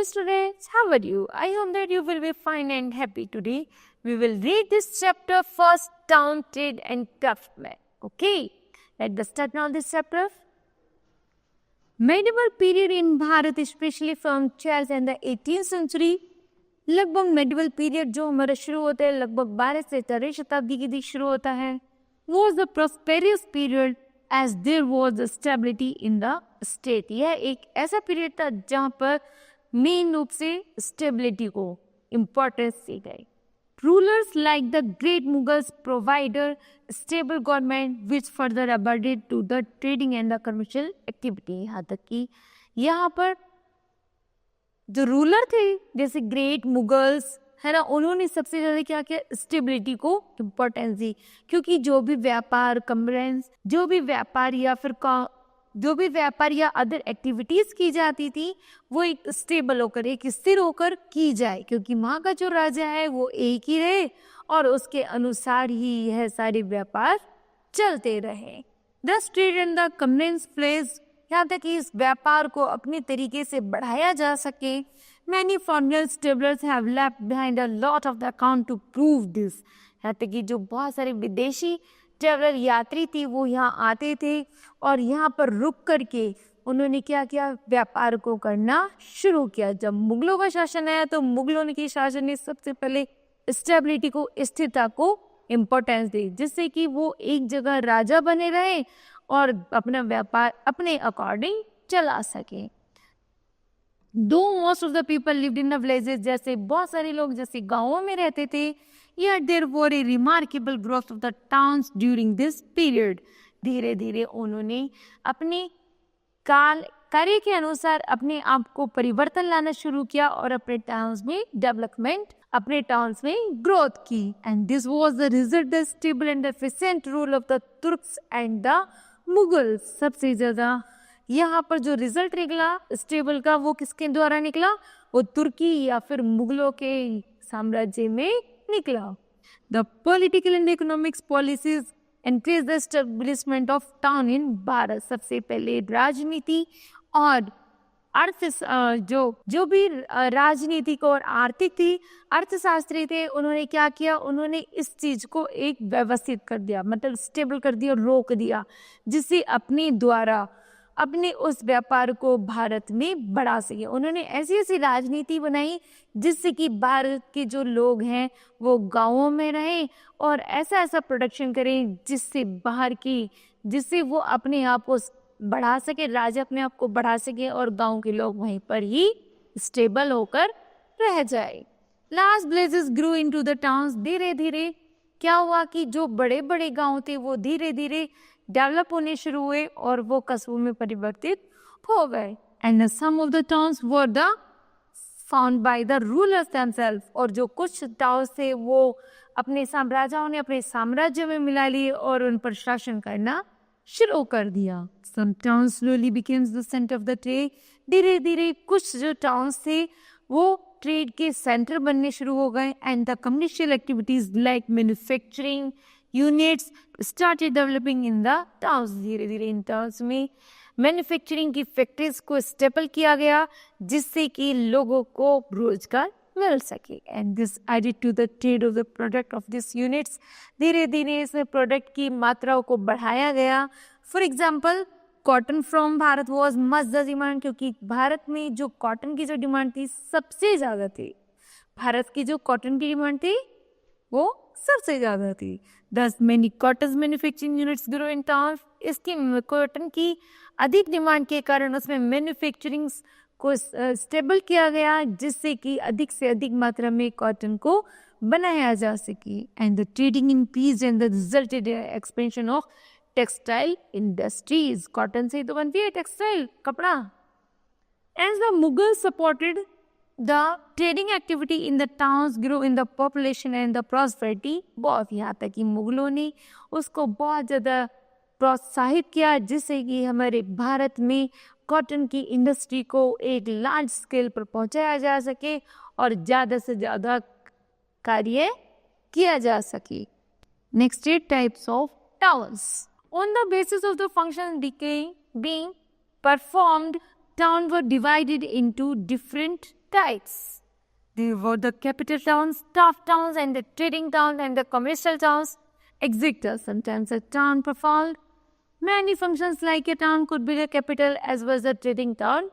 Hello students, how are you? I hope that you will be fine and happy today. We will read this chapter first, town, trade and craftsmen. Okay, let's start now this chapter. Medieval period in Bharat, especially from 12th and the 18th century, लगभग medieval period जो हमारा शुरू होता है लगभग 12 से 13 शताब्दी के बीच शुरू होता है, was the prosperous period as there was a stability in the state. यह एक ऐसा पीरियड था जहाँ पर मेन रूप से स्टेबिलिटी को इम्पोर्टेंस दी गई. Rulers like the great Mughals provided stable government which further added to the trading and the commercial activity. यहाँ तक कि यहाँ पर जो रूलर थे जैसे ग्रेट मुगल्स है ना, उन्होंने सबसे ज़्यादा क्या किया, स्टेबिलिटी को इम्पोर्टेंस दी. क्योंकि जो भी व्यापार कॉमर्स, जो भी व्यापार या अदर एक्टिविटीज़ की जाती थी वो एक स्टेबल होकर, एक स्थिर होकर की जाए. क्योंकि वहाँ का जो राजा है वो एक ही रहे और उसके अनुसार ही यह सारे व्यापार चलते रहे. The trade and the commerce place, यहाँ तक कि इस व्यापार को अपने तरीके से बढ़ाया जा सके. Many foreign travelers have left behind a lot of the account to prove this. यहाँ तक कि जो बहुत सारे विदेशी ट्रेवलर यात्री थी वो यहाँ आते थे और यहाँ पर रुक करके उन्होंने क्या किया, व्यापार को करना शुरू किया. जब मुगलों का शासन आया तो मुगलों के शासन ने सबसे पहले स्टेबिलिटी को, स्थिरता को इम्पोर्टेंस दी, जिससे कि वो एक जगह राजा बने रहे और अपना व्यापार अपने अकॉर्डिंग चला सके. दो most of the people lived in the villages, जैसे बहुत सारे लोग जैसे गांवों में रहते थे, yet there were a remarkable growth of the towns during this period. धीरे धीरे उन्होंने अपने कार्य के अनुसार अपने आप को परिवर्तन लाना शुरू किया और अपने टाउन्स में डेवलपमेंट, अपने टाउन्स में ग्रोथ की. And this was the result the stable and efficient rule of the Turks and the Mughals. सबसे ज्यादा यहाँ पर जो रिजल्ट निकला स्टेबल का वो किसके द्वारा निकला, वो तुर्की या फिर मुगलों के साम्राज्य में निकला. The political and economics policies encourage the establishment of town in Bharat. सबसे पहले राजनीति और जो भी राजनीतिक और आर्थिक थी, अर्थशास्त्री थे, उन्होंने क्या किया, उन्होंने इस चीज को एक व्यवस्थित कर दिया, मतलब स्टेबल कर दिया, रोक दिया, जिससे अपने द्वारा अपने उस व्यापार को भारत में बढ़ा सके. उन्होंने ऐसी ऐसी राजनीति बनाई जिससे कि भारत के जो लोग हैं वो गांवों में रहें और ऐसा ऐसा प्रोडक्शन करें जिससे वो अपने आप को बढ़ा सके, राजा अपने आप को बढ़ा सके और गांव के लोग वहीं पर ही स्टेबल होकर रह जाए. Last villages grew into the towns. धीरे धीरे क्या हुआ कि जो बड़े बड़े गांव थे वो धीरे धीरे डेवलप होने शुरू हुए और वो कस्बों में परिवर्तित हो गए. And some of the towns were the found by the rulers themselves. और जो कुछ टाउन्स थे वो अपने राजाओं ने अपने साम्राज्य में मिला लिए और उन पर शासन करना शुरू कर दिया. Some towns slowly becames the centre of the trade. धीरे धीरे कुछ जो टाउन्स थे वो ट्रेड के सेंटर बनने शुरू हो गए. And the commercial activities like manufacturing units started developing in the towns. धीरे धीरे इन टाउन्स में मैन्युफैक्चरिंग की फैक्ट्रीज को स्टेबल किया गया जिससे कि लोगों को रोजगार मिल सके. And this added to the trade of the product of this units. धीरे धीरे इसमें प्रोडक्ट की मात्राओं को बढ़ाया गया. For example cotton from Bharat was much the demand, क्योंकि भारत में जो कॉटन की जो डिमांड थी सबसे ज़्यादा थी. भारत की जो कॉटन की डिमांड थी वो सबसे ज़्यादा थी. दस many cotton manufacturing units grow in town. इसकी कॉटन की अधिक डिमांड के कारण उसमें मैन्युफैक्चरिंग को स्टेबल किया गया जिससे कि अधिक से अधिक मात्रा में कॉटन को बनाया जा सके. And the trading increase and the resulted expansion of textile industries. Cotton से तो बनती है टेक्सटाइल, कपड़ा. As the Mughal supported the trading activity in the towns grow in the population and the prosperity. बहुत यहाँ तक कि मुगलों ने उसको बहुत ज़्यादा प्रोत्साहित किया जिससे कि हमारे भारत में कॉटन की इंडस्ट्री को एक लार्ज स्केल पर पहुंचाया जा सके और ज़्यादा से ज़्यादा कार्य किया जा सके. Next 8 types of towns. On the basis of the function being performed, towns were divided into different types. There were the capital towns, tough towns, and the trading towns and the commercial towns. Exeter, sometimes a town, performed many functions like a town could be the capital as well as a trading town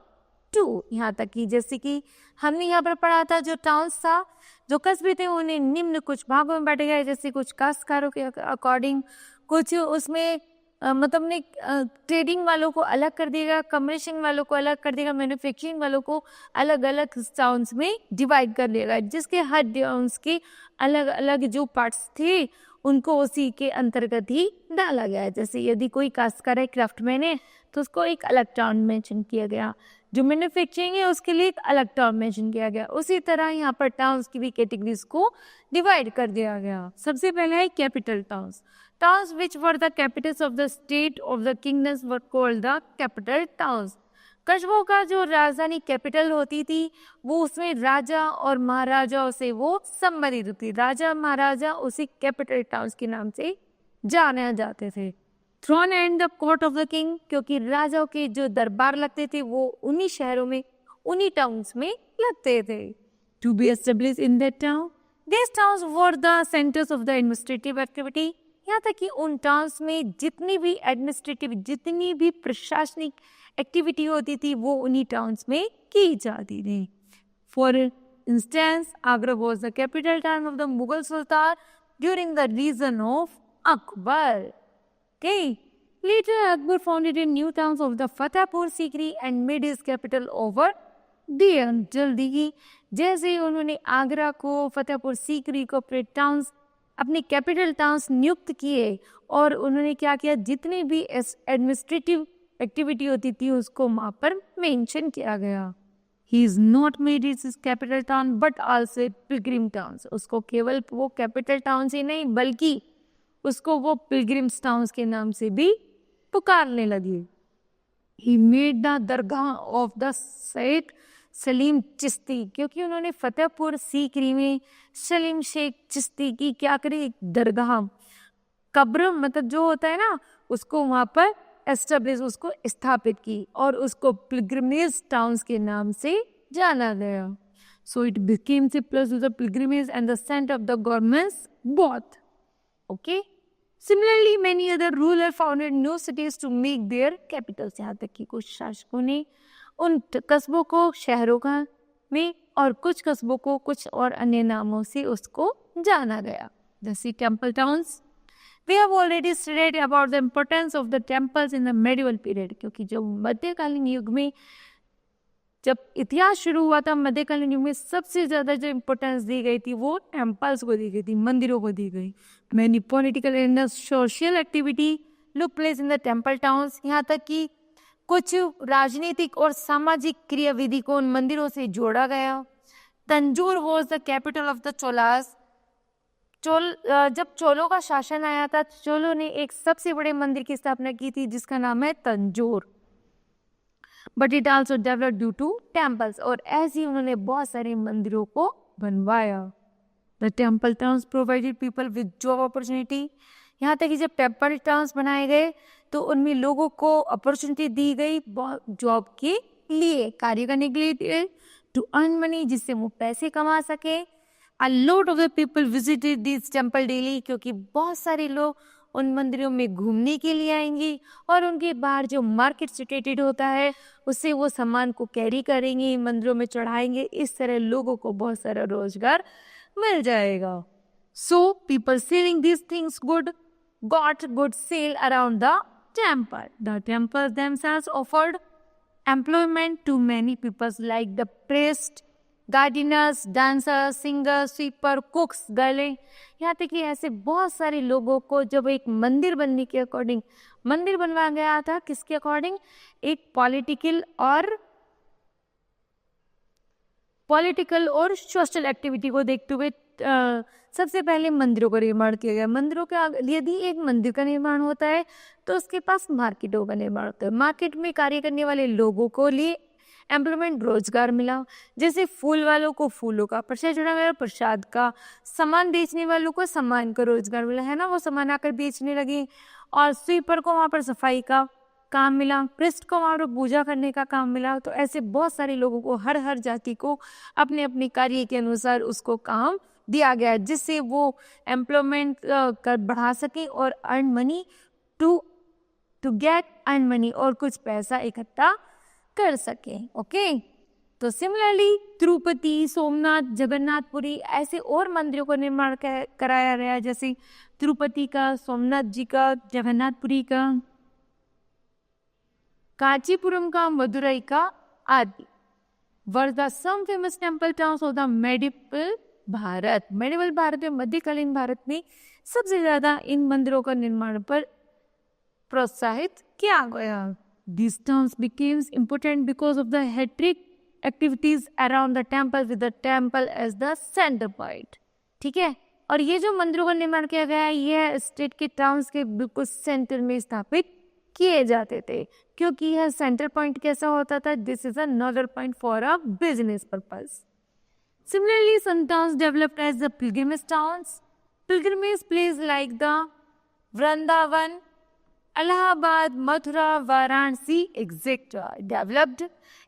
too. यहाँ तक कि जैसे कि हमने यहाँ पर पढ़ा था, जो टाउन्स था, जो कस्बे थे, उन्हें निम्न कुछ भागों में बांटे गए, जैसे कुछ काश्तकारों के अकॉर्डिंग, कुछ उसमें मतलब ने ट्रेडिंग वालों को अलग कर दिएगा, कमर्शियल वालों को अलग कर देगा, मैन्युफैक्चरिंग वालों को अलग अलग टाउन्स में डिवाइड कर देगा, जिसके हर टाउन्स के अलग अलग जो पार्ट्स थे उनको उसी के अंतर्गत ही डाला गया है। जैसे यदि कोई काश्तकार है, क्राफ्टमैन है, तो उसको एक अलग टाउन मेंशन किया गया, जो मैन्युफैक्चरिंग है उसके लिए एक अलग टाउन मेंशन किया गया। उसी तरह यहाँ पर टाउन्स की भी कैटेगरीज को डिवाइड कर दिया गया। सबसे पहले है capital towns. Towns which were the capitals of the state of the kingdoms were called the capital towns. कस्बों का जो राजधानी कैपिटल होती थी, वो उसमें राजा और महाराजाओं से वो संबंधित होती, राजा महाराजा उसी कैपिटल टाउन्स के नाम से जाने जाते थे। Throne and the court of the king, क्योंकि राजाओं के जो दरबार लगते थे वो उन्हीं शहरों में, उन्हीं टाउन्स में लगते थे। To be established in that town, this towns were the centres of the administrative activity. यहाँ तक कि उन टाउन्स में जितनी भी एडमिनिस्ट्रेटिव, जितनी भी प्रशासनिक एक्टिविटी होती थी, वो उन्हीं टाउन्स में की जाती थी। For instance, Agra was the capital town of the Mughal sultan during the region of Akbar. Okay, later Akbar founded new towns of the Fatehpur Sikri and made his capital over there. जल्दी ही जैसे उन्होंने आगरा को, फतेहपुर सीकरी को अपने कैपिटल टाउन्स नियुक्त किए, और उन्होंने क्या किया, जितनी भी एडमिनिस्ट्रेटिव एक्टिविटी होती थी उसको वहाँ पर मेंशन किया गया। He is not made is capital town but also Pilgrim towns. उसको केवल वो कैपिटल टाउन से नहीं बल्कि उसको वो पिलग्रिम्स टाउन्स के नाम से भी पुकारने लगी। He made the Dargah of the Syed Salim Chishti, क्योंकि उन्होंने फतेहपुर सीकरी में सलीम शेख चिश्ती की क्या करी, दरगाह, कब्र मतलब जो होता है ना, उसको वहाँ पर एस्टेब्लिश, उसको स्थापित की, और उसको पिलग्रिमेज टाउन्स के नाम से जाना गया। So it became the place of the pilgrimage and the centre of the governments both. Okay, similarly many other ruler founded new cities to make their capitals. यहाँ तक कि कुछ शासकों ने उन कस्बों को शहरों का में, और कुछ कस्बों को कुछ और अन्य नामों से उसको जाना गया, जैसे temple towns. We have already studied about the importance of the temples in the medieval period, क्योंकि जो मध्यकालीन युग में, जब इतिहास शुरू हुआ था, मध्यकालीन युग में सबसे ज़्यादा जो इम्पोर्टेंस दी गई थी वो टेम्पल्स को दी गई थी, मंदिरों को दी गई। Many political and social activity look place in the temple towns. यहाँ तक कि कुछ राजनीतिक और सामाजिक क्रियाविधि को उन मंदिरों से जोड़ा गया। Tanjore was the capital of the Cholas. जब चोलों का शासन आया था, चोलों ने एक सबसे बड़े मंदिर की स्थापना की थी जिसका नाम है Tanjore. But it also develop due to temples, और ऐसे ही उन्होंने बहुत सारे मंदिरों को बनवाया। The temple towns provided people with job opportunity. यहाँ तक कि जब टेम्पल टाउन्स बनाए गए तो उनमें लोगों को अपॉर्चुनिटी दी गई जॉब के लिए, कार्य करने के लिए, टू अर्न मनी, जिससे वो पैसे कमा सके। A lot of the people visited this temple daily, क्योंकि बहुत सारे लोग उन मंदिरों में घूमने के लिए आएंगे, और उनके बाहर जो मार्केट सिचुएटेड होता है उससे वो सामान को कैरी करेंगे, मंदिरों में चढ़ाएंगे। इस तरह लोगों को बहुत सारा रोजगार मिल जाएगा। So people selling these things got good sale around the temple. The temples themselves offered employment to many people like the priest, gardeners, dancer, singer, sweeper, cooks, girls. यहाँ तक कि ऐसे बहुत सारे लोगों को जब एक मंदिर बनने के अकॉर्डिंग मंदिर बनवाया गया था, किसके अकॉर्डिंग, एक पॉलिटिकल और सोशल एक्टिविटी को देखते हुए सबसे पहले मंदिरों का निर्माण किया गया। मंदिरों का, यदि एक मंदिर का निर्माण होता है तो उसके पास मार्केटों का निर्माण होता है। मार्केट में कार्य करने वाले लोगों को लिए एम्प्लॉयमेंट, रोजगार मिला। जैसे फूल वालों को फूलों का प्रसाद जुड़ा गया, प्रसाद का, सामान बेचने वालों को सामान का रोजगार मिला, है ना, वो सामान आकर बेचने लगे। और स्वीपर को वहाँ पर सफाई का काम मिला, कृष्ण को वहाँ पर पूजा करने का काम मिला। तो ऐसे बहुत सारे लोगों को, हर जाति को अपने अपने कार्य के अनुसार उसको काम दिया गया, जिससे वो एम्प्लॉयमेंट कर बढ़ा सके और earn money to get earn money, और कुछ पैसा इकट्ठा कर सके। ओके, तो सिमिलरली तिरुपति, सोमनाथ, जगन्नाथपुरी ऐसे और मंदिरों का निर्माण कराया गया, जैसे तिरुपति का, सोमनाथ जी का, जगन्नाथपुरी का, कांचीपुरम का, मदुरई का आदि। Were the some famous temple towns of the medieval Bharat. Medieval Bharat में, मध्यकालीन भारत में सबसे ज्यादा इन मंदिरों का निर्माण पर प्रोत्साहित किया गया। These towns became important because of the hectic activities around the temple, with the temple as the center point. ठीक है, और ये जो मंदिरों का निर्माण किया गया है, ये स्टेट के टाउन्स के बिल्कुल सेंटर में स्थापित किए जाते थे, क्योंकि यह सेंटर पॉइंट कैसा होता था, this is another point for a business purpose. Similarly, some towns developed as the pilgrimage towns. Pilgrimage places like the Vrindavan, Allahabad, Mathura, Varanasi, etc. developed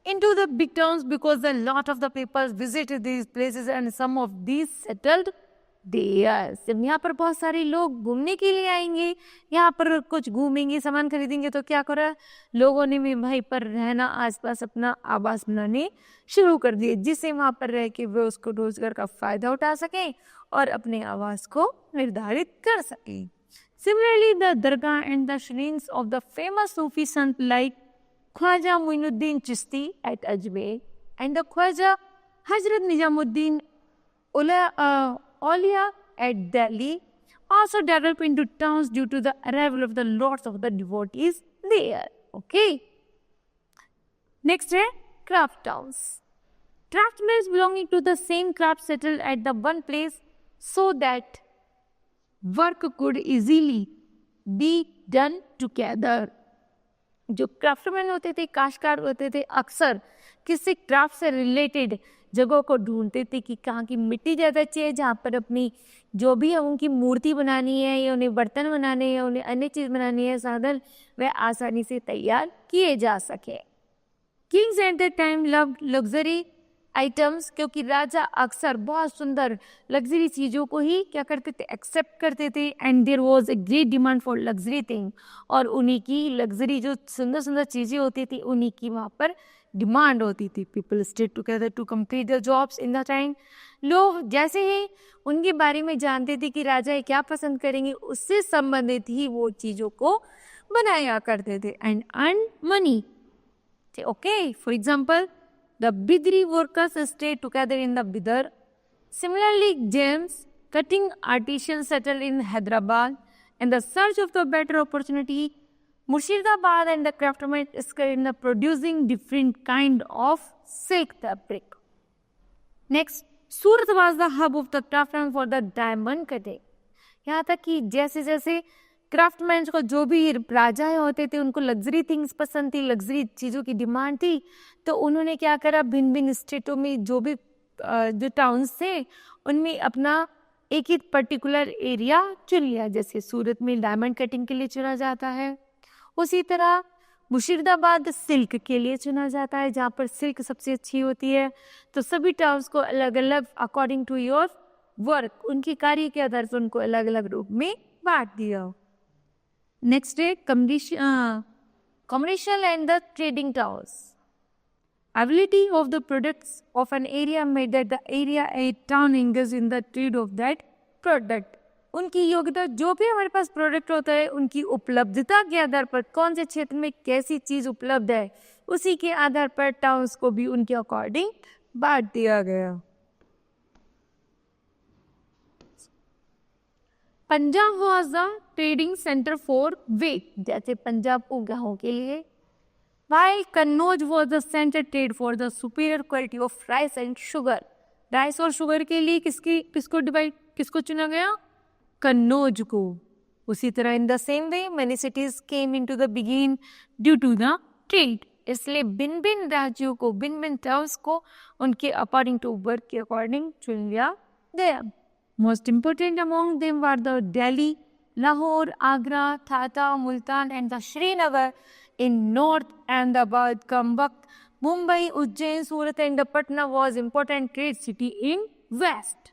into the big towns because a lot of the people visited these places and some of these settled there. यहाँ पर बहुत सारे लोग घूमने के लिए आएंगे, यहाँ पर कुछ घूमेंगे, सामान खरीदेंगे, तो क्या करा लोगों ने भी वहीं पर रहना, आसपास अपना आवास बनाने शुरू कर दिए, जिससे वहाँ पर रह के वे उसको रोजगार का फायदा उठा सकें और अपने आवास को निर्धारित कर सकें। Similarly, the dargah and the shrines of the famous Sufi sant like Khwaja Muinuddin Chishti at Ajmer and the Khwaja Hazrat Nizamuddin Aulia at Delhi also developed into towns due to the arrival of the lots of the devotees there. Okay. Next है craft towns. Craftsmen belonging to the same craft settled at the one place so that work could easily be done together. जो craftsman होते थे, काश्तकार होते थे, अक्सर किसी craft से रिलेटेड जगहों को ढूंढते थे कि कहाँ की मिट्टी ज़्यादा अच्छी है, जहाँ पर अपनी जो भी है उनकी मूर्ति बनानी है या उन्हें बर्तन बनाने या उन्हें अन्य चीज़ बनानी है, साधन वह आसानी से तैयार किए जा सके। Kings at the time loved luxury items, क्योंकि राजा अक्सर बहुत सुंदर लग्जरी चीज़ों को ही क्या करते थे, एक्सेप्ट करते थे। And there was a great demand for luxury thing, और उन्हीं की लग्जरी जो सुंदर सुंदर चीज़ें होती थी उन्हीं की वहाँ पर डिमांड होती थी। People stayed together to complete the jobs in the time. लोग जैसे ही उनके बारे में जानते थे कि राजा क्या पसंद करेंगे, उससे संबंधित ही वो चीज़ों को बनाया करते थे and earn money. Okay, for example the Bidri workers stay together in the Bidar. Similarly, gems cutting artisans settled in Hyderabad. In the search of the better opportunity, Murshidabad and the craftsmen skilled in the producing different kind of silk fabric. Next, Surat was the hub of the craftsmen for the diamond cutting. यहाँ तक कि जैसे जैसे craftsman को जो भी राजा होते थे उनको लग्जरी थिंग्स पसंद थी, लग्जरी चीज़ों की डिमांड थी, तो उन्होंने क्या करा, भिन्न भिन्न स्टेटों में जो भी जो टाउन्स थे उनमें अपना एक ही पर्टिकुलर एरिया चुन लिया। जैसे सूरत में डायमंड कटिंग के लिए चुना जाता है, उसी तरह मुर्शिदाबाद सिल्क के लिए चुना जाता है, जहाँ पर सिल्क सबसे अच्छी होती है। तो सभी टाउन्स को अलग अलग अकॉर्डिंग टू योर वर्क, उनके कार्य के आधार पर उनको अलग अलग रूप में बांट दिया। Next है commercial and the trading towns. Ability of the products of an area made that the area a town engaged in the trade of that product. उनकी योग्यता, जो भी हमारे पास प्रोडक्ट होता है उनकी उपलब्धता के आधार पर, कौन से क्षेत्र में कैसी चीज़ उपलब्ध है, उसी के आधार पर टाउन्स को भी उनके अकॉर्डिंग बांट दिया गया। Punjab was the trading centre for wheat, जैसे पंजाब को गेहूं के लिए। While Kannauj was the centre trade for the superior quality of rice and sugar. Rice और शुगर के लिए किसको चुना गया, कन्नौज को। उसी तरह in the same way many cities came into the begin due to the trade. इसलिए भिन्न भिन्न राज्यों को, भिन्न भिन्न टाउन्स को उनके अकॉर्डिंग टू वर्क के अकॉर्डिंग चुन लिया गया। Most important among them were the Delhi, Lahore, Agra, Thatta, Multan and the Srinagar In north, Ahmedabad, Kambak, Mumbai, Ujjain, Surat and Patna was important trade city in west.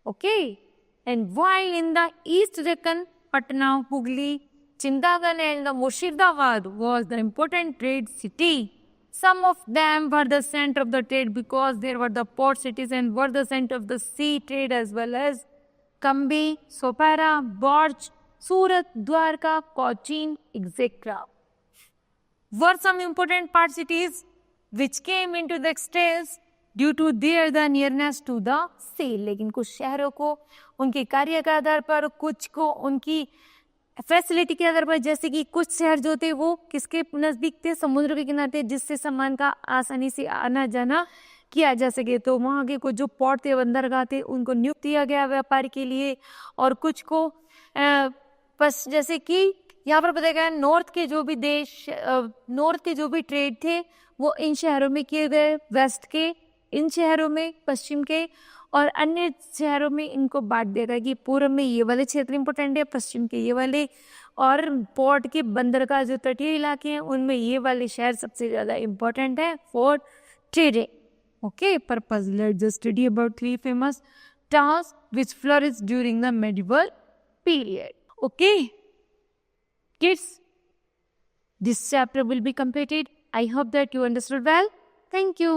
Okay. And while in the east Deccan, Patna, Hooghly, Chindagan and the Murshidabad was the important trade city. Some of them were the center of the trade because there were the port cities and were the center of the sea trade as well as Kambi, Sopara, Borj, Surat, Dwarka, Cochin, etc. Were some important port cities which came into the existence due to their the nearness to the sea. लेकिन कुछ शहरों को उनके कार्य के आधार पर, कुछ को उनकी फैसिलिटी के आधार पर, जैसे कि कुछ शहर जो थे वो किसके नज़दीक थे, समुद्र के किनारे थे, जिससे सामान का आसानी से आना जाना किया जा सके. तो वहाँ के कुछ जो पोर्ट थे, बंदरगाह थे, उनको नियुक्त किया गया व्यापार के लिए. और कुछ को बस जैसे कि यहाँ पर बताया गया नॉर्थ के जो भी देश, नॉर्थ के जो भी ट्रेड थे वो इन शहरों में किए गए, वेस्ट के इन शहरों में, पश्चिम के और अन्य शहरों में इनको बांट दिया गया कि पूर्व में ये वाले क्षेत्र इंपॉर्टेंट है, पश्चिम के ये वाले, और पोर्ट के बंदरगाह जो तटीय इलाके हैं उनमें ये वाले शहर सबसे ज़्यादा इंपॉर्टेंट है for trading. Okay, purpose let's just study about 3 famous towns which flourished during the medieval period. Okay kids, this chapter will be completed. I hope that you understood well. Thank you.